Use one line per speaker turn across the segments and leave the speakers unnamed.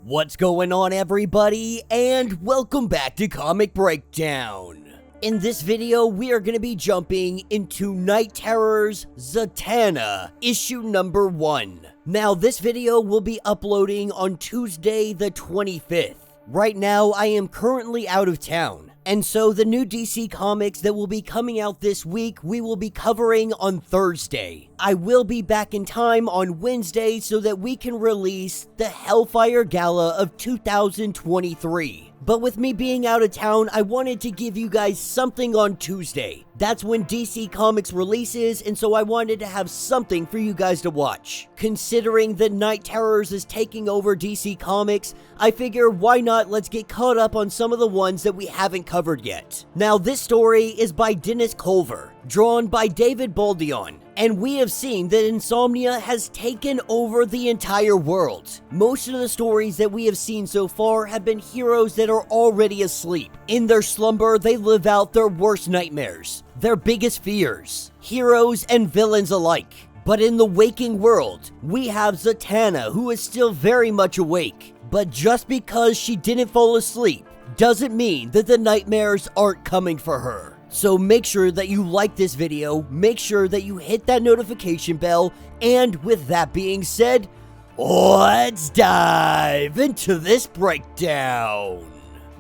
What's going on, everybody, and welcome back to Comic Breakdown. In this video, we are going to be jumping into Night Terror's Zatanna, issue number 1. Now, this video will be uploading on Tuesday the 25th. Right now, I am currently out of town, and so the new DC comics that will be coming out this week, we will be covering on Thursday. I will be back in time on Wednesday so that we can release the Hellfire Gala of 2023. But with me being out of town, I wanted to give you guys something on Tuesday. That's when DC Comics releases, and so I wanted to have something for you guys to watch. Considering that Night Terrors is taking over DC Comics, I figure why not let's get caught up on some of the ones that we haven't covered yet. Now, this story is by Dennis Culver, drawn by David Baldeón. And we have seen that Insomnia has taken over the entire world. Most of the stories that we have seen so far have been heroes that are already asleep. In their slumber, they live out their worst nightmares, their biggest fears, heroes and villains alike. But in the waking world, we have Zatanna, who is still very much awake. But just because she didn't fall asleep doesn't mean that the nightmares aren't coming for her. So make sure that you like this video, make sure that you hit that notification bell, and with that being said, let's dive into this breakdown.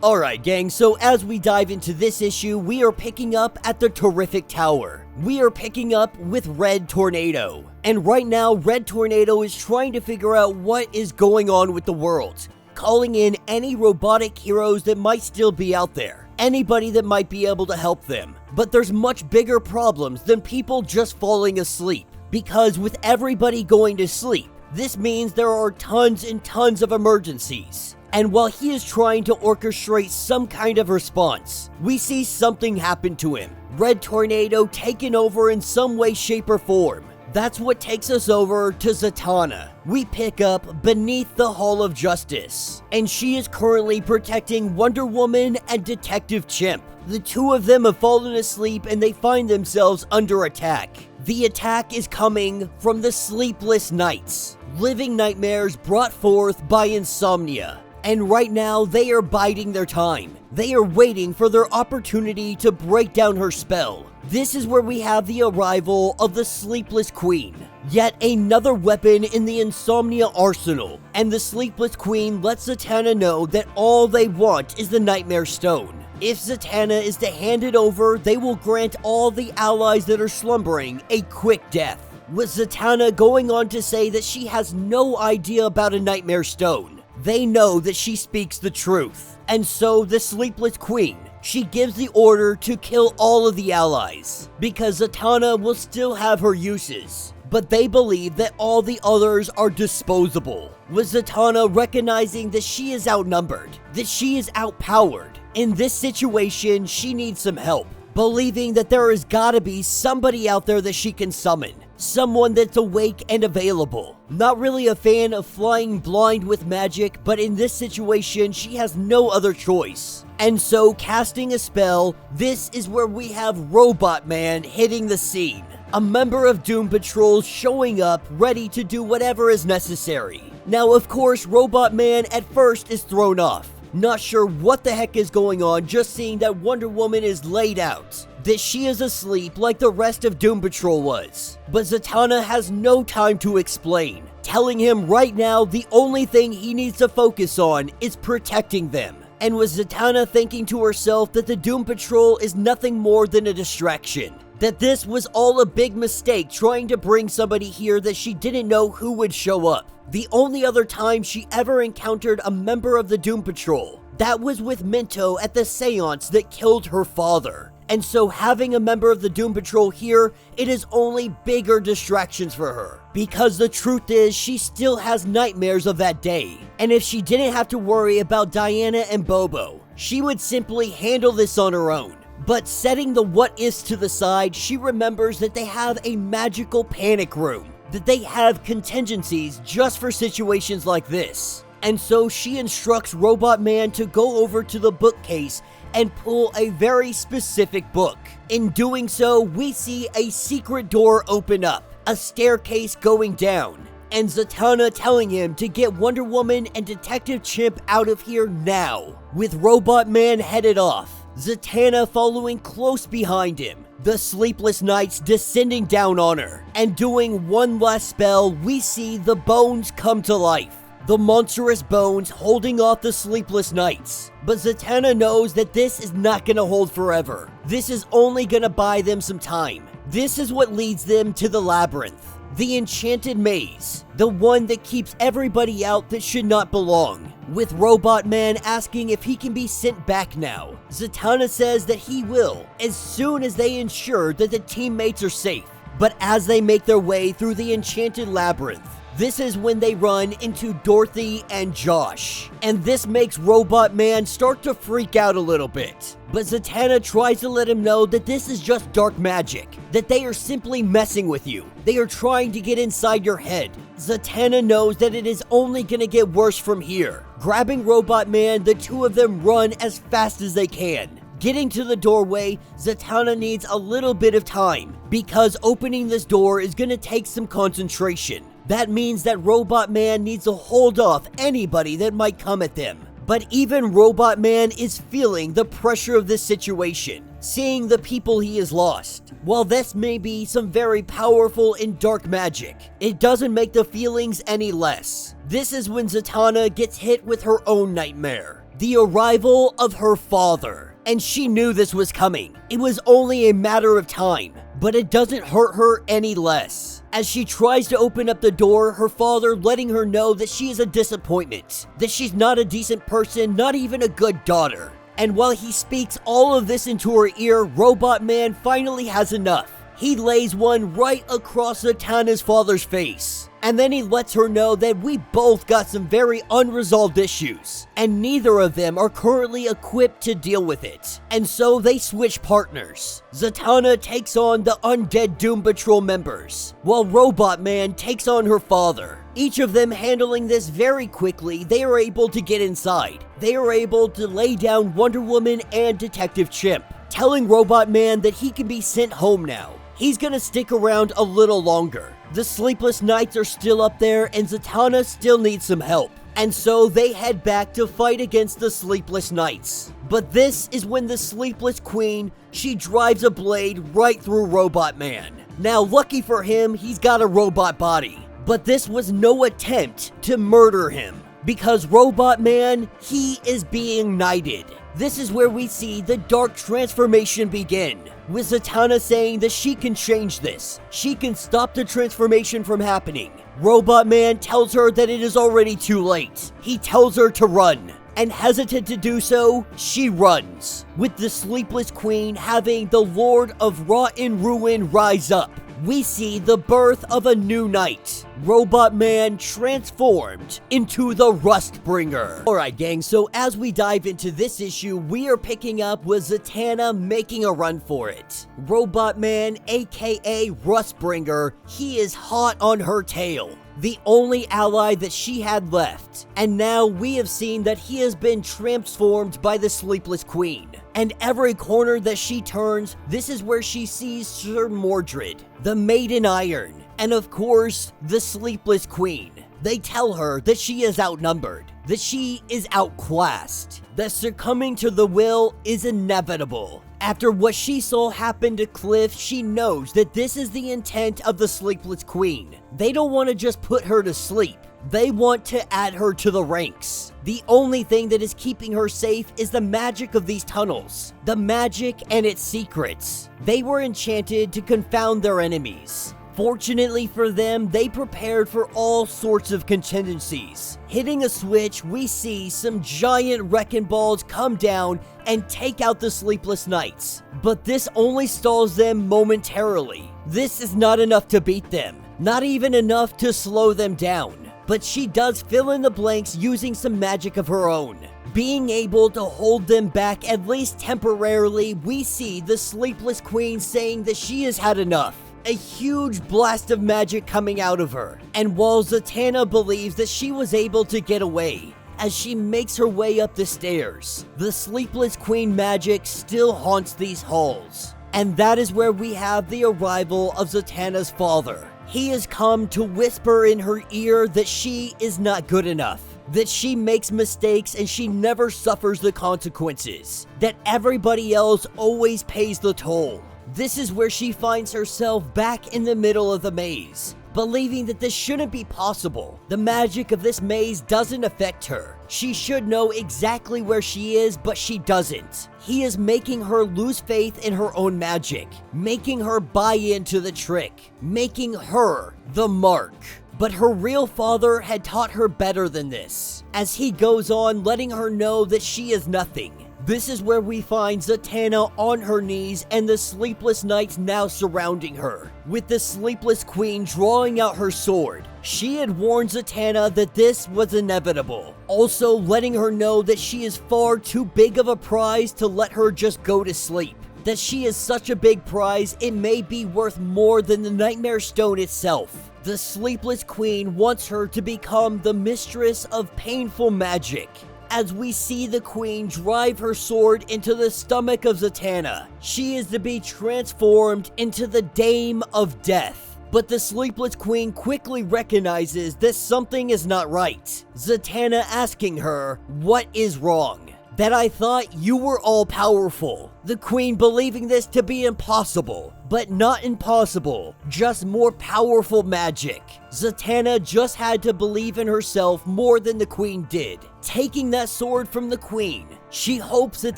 Alright gang, so as we dive into this issue, we are picking up at the Terrific Tower. We are picking up with Red Tornado. And right now, Red Tornado is trying to figure out what is going on with the world, calling in any robotic heroes that might still be out there. Anybody that might be able to help them. But there's much bigger problems than people just falling asleep. Because with everybody going to sleep, this means there are tons and tons of emergencies. And while he is trying to orchestrate some kind of response, we see something happen to him. Red Tornado taken over in some way, shape, or form. That's what takes us over to Zatanna. We pick up beneath the Hall of Justice, and she is currently protecting Wonder Woman and Detective Chimp. The two of them have fallen asleep and they find themselves under attack. The attack is coming from the Sleepless Knights, living nightmares brought forth by Insomnia. And right now, they are biding their time. They are waiting for their opportunity to break down her spell. This is where we have the arrival of the Sleepless Queen. Yet another weapon in the Insomnia arsenal. And the Sleepless Queen lets Zatanna know that all they want is the Nightmare Stone. If Zatanna is to hand it over, they will grant all the allies that are slumbering a quick death. With Zatanna going on to say that she has no idea about a Nightmare Stone. They know that she speaks the truth. And so the Sleepless Queen, she gives the order to kill all of the allies, because Zatanna will still have her uses. But they believe that all the others are disposable, with Zatanna recognizing that she is outnumbered, that she is outpowered. In this situation, she needs some help, believing that there has gotta be somebody out there that she can summon. Someone that's awake and available. Not really a fan of flying blind with magic, but in this situation, she has no other choice. And so, casting a spell, this is where we have Robotman hitting the scene. A member of Doom Patrol showing up, ready to do whatever is necessary. Now, of course, Robotman at first is thrown off. Not sure what the heck is going on, just seeing that Wonder Woman is laid out. That she is asleep like the rest of Doom Patrol was. But Zatanna has no time to explain, telling him right now the only thing he needs to focus on is protecting them. And with Zatanna thinking to herself that the Doom Patrol is nothing more than a distraction. That this was all a big mistake trying to bring somebody here that she didn't know who would show up. The only other time she ever encountered a member of the Doom Patrol, that was with Minto at the seance that killed her father. And so having a member of the Doom Patrol here, it is only bigger distractions for her. Because the truth is, she still has nightmares of that day. And if she didn't have to worry about Diana and Bobo, she would simply handle this on her own. But setting the what-ifs to the side, she remembers that they have a magical panic room. That they have contingencies just for situations like this. And so she instructs Robotman to go over to the bookcase and pull a very specific book. In doing so, we see a secret door open up, a staircase going down, and Zatanna telling him to get Wonder Woman and Detective Chimp out of here now. With Robotman headed off, Zatanna following close behind him, the Sleepless Knights descending down on her, and doing one last spell, we see the bones come to life. The monstrous bones holding off the Sleepless Knights. But Zatanna knows that this is not gonna hold forever. This is only gonna buy them some time. This is what leads them to the labyrinth. The enchanted maze. The one that keeps everybody out that should not belong. With Robotman asking if he can be sent back now. Zatanna says that he will, as soon as they ensure that the teammates are safe. But as they make their way through the enchanted labyrinth, this is when they run into Dorothy and Josh. And this makes Robotman start to freak out a little bit. But Zatanna tries to let him know that this is just dark magic. That they are simply messing with you. They are trying to get inside your head. Zatanna knows that it is only gonna get worse from here. Grabbing Robotman, the two of them run as fast as they can. Getting to the doorway, Zatanna needs a little bit of time, because opening this door is gonna take some concentration. That means that Robotman needs to hold off anybody that might come at them. But even Robotman is feeling the pressure of this situation, seeing the people he has lost. While this may be some very powerful and dark magic, it doesn't make the feelings any less. This is when Zatanna gets hit with her own nightmare. The arrival of her father. And she knew this was coming. It was only a matter of time, but it doesn't hurt her any less. As she tries to open up the door, her father letting her know that she is a disappointment, that she's not a decent person, not even a good daughter. And while he speaks all of this into her ear, Robotman finally has enough. He lays one right across Zatanna's father's face. And then he lets her know that we both got some very unresolved issues, and neither of them are currently equipped to deal with it. And so they switch partners. Zatanna takes on the Undead Doom Patrol members, while Robotman takes on her father. Each of them handling this very quickly, they are able to get inside. They are able to lay down Wonder Woman and Detective Chimp, telling Robotman that he can be sent home now. He's gonna stick around a little longer. The Sleepless Knights are still up there and Zatanna still needs some help. And so they head back to fight against the Sleepless Knights. But this is when the Sleepless Queen, she drives a blade right through Robotman. Now lucky for him, he's got a robot body. But this was no attempt to murder him. Because Robotman, he is being knighted. This is where we see the dark transformation begin, with Zatanna saying that she can change this. She can stop the transformation from happening. Robotman tells her that it is already too late. He tells her to run, and hesitant to do so, she runs, with the Sleepless Queen having the Lord of Rotten Ruin rise up. We see the birth of a new knight, Robotman transformed into the Rustbringer. Alright gang, so as we dive into this issue, we are picking up with Zatanna making a run for it. Robotman, aka Rustbringer, he is hot on her tail, the only ally that she had left. And now we have seen that he has been transformed by the Sleepless Queen. And every corner that she turns, this is where she sees Sir Mordred, the Maid in Iron, and of course, the Sleepless Queen. They tell her that she is outnumbered, that she is outclassed, that succumbing to the will is inevitable. After what she saw happen to Cliff, she knows that this is the intent of the Sleepless Queen. They don't want to just put her to sleep. They want to add her to the ranks. The only thing that is keeping her safe is the magic of these tunnels. The magic and its secrets. They were enchanted to confound their enemies. Fortunately for them, they prepared for all sorts of contingencies. Hitting a switch, we see some giant wrecking balls come down and take out the Sleepless Knights. But this only stalls them momentarily. This is not enough to beat them. Not even enough to slow them down. But she does fill in the blanks using some magic of her own. Being able to hold them back at least temporarily, we see the Sleepless Queen saying that she has had enough. A huge blast of magic coming out of her. And while Zatanna believes that she was able to get away, as she makes her way up the stairs, the Sleepless Queen magic still haunts these halls. And that is where we have the arrival of Zatanna's father. He has come to whisper in her ear that she is not good enough, that she makes mistakes and she never suffers the consequences, that everybody else always pays the toll. This is where she finds herself back in the middle of the maze, believing that this shouldn't be possible. The magic of this maze doesn't affect her. She should know exactly where she is, but she doesn't. He is making her lose faith in her own magic, making her buy into the trick, making her the mark. But her real father had taught her better than this, as he goes on letting her know that she is nothing. This is where we find Zatanna on her knees and the Sleepless Knights now surrounding her, with the Sleepless Queen drawing out her sword. She had warned Zatanna that this was inevitable, also letting her know that she is far too big of a prize to let her just go to sleep. That she is such a big prize, it may be worth more than the Nightmare Stone itself. The Sleepless Queen wants her to become the mistress of painful magic. As we see the queen drive her sword into the stomach of Zatanna, she is to be transformed into the Dame of Death. But the Sleepless Queen quickly recognizes that something is not right. Zatanna asking her, "What is wrong?" "That I thought you were all-powerful." The queen believing this to be impossible, but not impossible, just more powerful magic. Zatanna just had to believe in herself more than the queen did. Taking that sword from the queen, she hopes that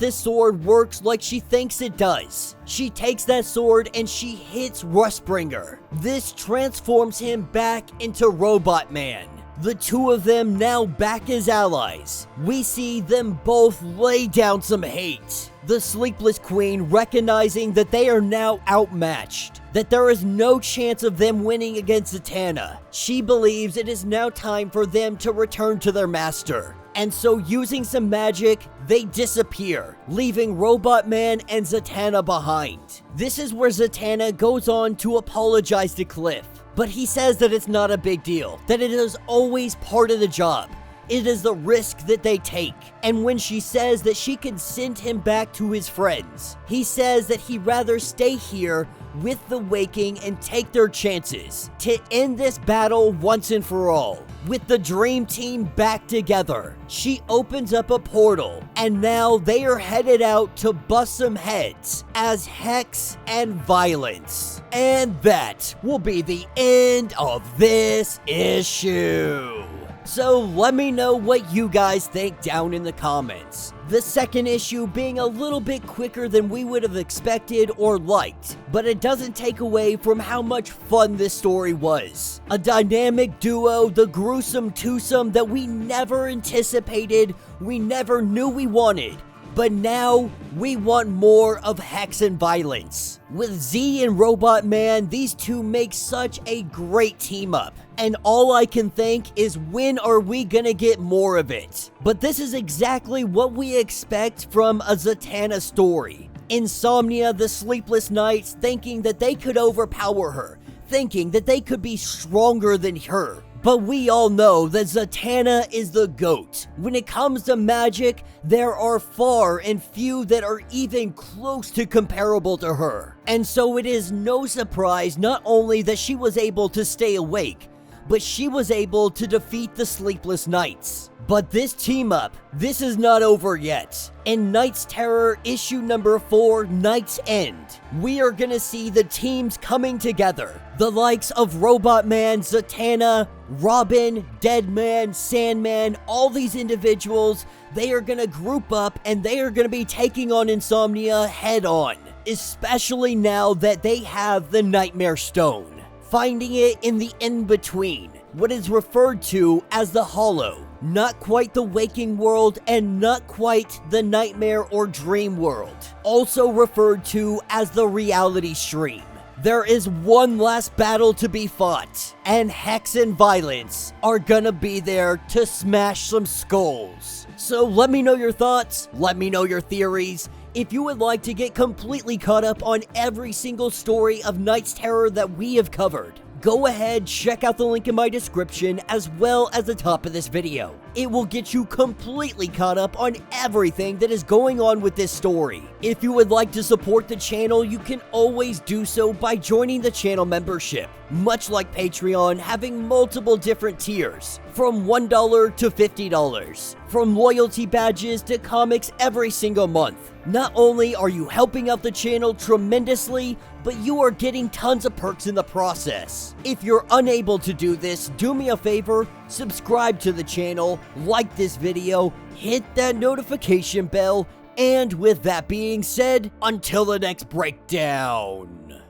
this sword works like she thinks it does. She takes that sword and she hits Rustbringer. This transforms him back into Robotman. The two of them now back as allies. We see them both lay down some hate. The Sleepless Queen recognizing that they are now outmatched, that there is no chance of them winning against Zatanna. She believes it is now time for them to return to their master. And so using some magic, they disappear, leaving Robotman and Zatanna behind. This is where Zatanna goes on to apologize to Cliff. But he says that it's not a big deal, that it is always part of the job. It is the risk that they take. And when she says that she can send him back to his friends, he says that he'd rather stay here with the Waking and take their chances to end this battle once and for all. With the dream team back together, she opens up a portal, and now they are headed out to bust some heads as Hex and Violence. And that will be the end of this issue. So let me know what you guys think down in the comments. The second issue being a little bit quicker than we would have expected or liked, but it doesn't take away from how much fun this story was. A dynamic duo, the gruesome twosome that we never anticipated, we never knew we wanted. But now, we want more of Hex and Violence. With Z and Robotman, these two make such a great team up. And all I can think is, when are we gonna get more of it? But this is exactly what we expect from a Zatanna story. Insomnia, the Sleepless Knights, thinking that they could overpower her, thinking that they could be stronger than her. But we all know that Zatanna is the GOAT. When it comes to magic, there are far and few that are even close to comparable to her. And so it is no surprise not only that she was able to stay awake, but she was able to defeat the Sleepless Knights. But this team up, this is not over yet. In Knight's Terror issue number 4, Knight's End, we are gonna see the teams coming together. The likes of Robotman, Zatanna, Robin, Deadman, Sandman, all these individuals, they are gonna group up and they are gonna be taking on Insomnia head on. Especially now that they have the Nightmare Stone. Finding it in the in-between, what is referred to as the Hollow. Not quite the waking world and not quite the nightmare or dream world. Also referred to as the reality stream. There is one last battle to be fought, and Hex and Violence are gonna be there to smash some skulls. So let me know your thoughts, let me know your theories. If you would like to get completely caught up on every single story of Knight's Terror that we have covered, go ahead, check out the link in my description as well as the top of this video. It will get you completely caught up on everything that is going on with this story. If you would like to support the channel, you can always do so by joining the channel membership. Much like Patreon, having multiple different tiers, from $1 to $50, from loyalty badges to comics every single month. Not only are you helping out the channel tremendously, but you are getting tons of perks in the process. If you're unable to do this, do me a favor, subscribe to the channel, like this video, hit that notification bell, and with that being said, until the next breakdown.